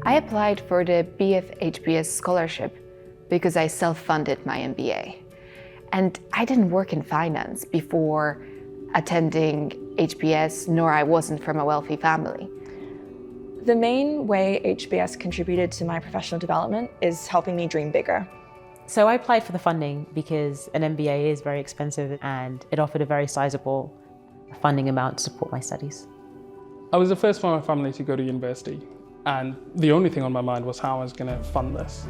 I applied for the BFHBS scholarship because I self-funded my MBA. And I didn't work in finance before attending HBS, nor I wasn't from a wealthy family. The main way HBS contributed to my professional development is helping me dream bigger. So I applied for the funding because an MBA is very expensive and it offered a very sizable funding amount to support my studies. I was the first one in my family to go to university, and the only thing on my mind was how I was going to fund this.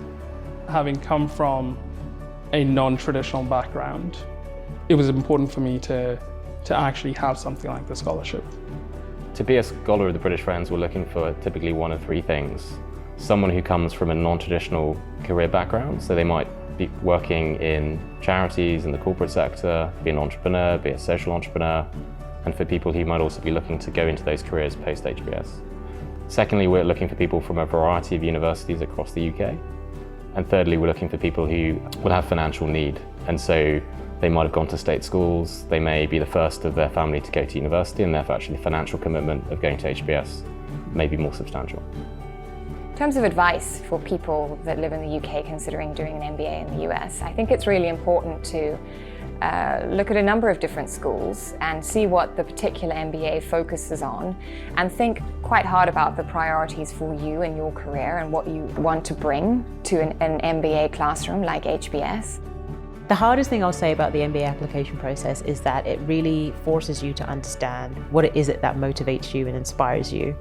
Having come from a non-traditional background, it was important for me to actually have something like the scholarship. To be a scholar of the British Friends, we're looking for typically one of three things. Someone who comes from a non-traditional career background, so they might be working in charities, in the corporate sector, be an entrepreneur, be a social entrepreneur, and for people who might also be looking to go into those careers post-HBS. Secondly, we're looking for people from a variety of universities across the UK. And thirdly, we're looking for people who will have financial need. And so they might have gone to state schools, they may be the first of their family to go to university, and therefore actually the financial commitment of going to HBS may be more substantial. In terms of advice for people that live in the UK considering doing an MBA in the US, I think it's really important to look at a number of different schools and see what the particular MBA focuses on, and think quite hard about the priorities for you and your career and what you want to bring to an MBA classroom like HBS. The hardest thing I'll say about the MBA application process is that it really forces you to understand what it is that motivates you and inspires you,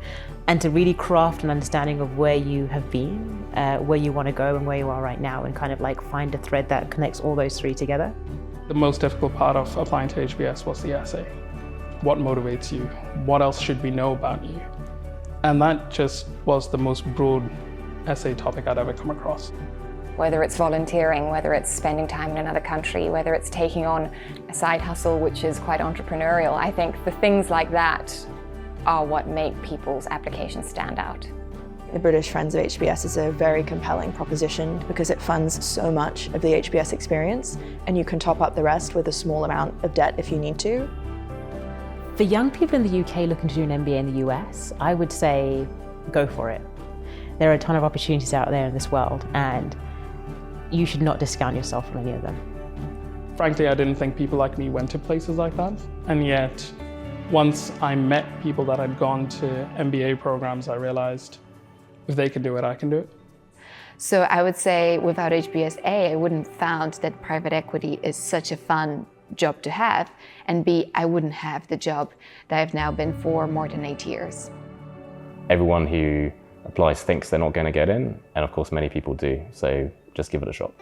and to really craft an understanding of where you have been, where you want to go and where you are right now, and kind of like find a thread that connects all those three together. The most difficult part of applying to HBS was the essay. What motivates you? What else should we know about you? And that just was the most broad essay topic I'd ever come across. Whether it's volunteering, whether it's spending time in another country, whether it's taking on a side hustle which is quite entrepreneurial, I think the things like that are what make people's applications stand out. The British Friends of HBS is a very compelling proposition because it funds so much of the HBS experience, and you can top up the rest with a small amount of debt if you need to. For young people in the UK looking to do an MBA in the US, I would say go for it. There are a ton of opportunities out there in this world, and you should not discount yourself from any of them. Frankly, I didn't think people like me went to places like that, and yet once I met people that had gone to MBA programs, I realized if they can do it, I can do it. So I would say without HBS, A, I wouldn't have found that private equity is such a fun job to have, and B, I wouldn't have the job that I've now been for more than 8 years. Everyone who applies thinks they're not going to get in, and of course many people do, so just give it a shot.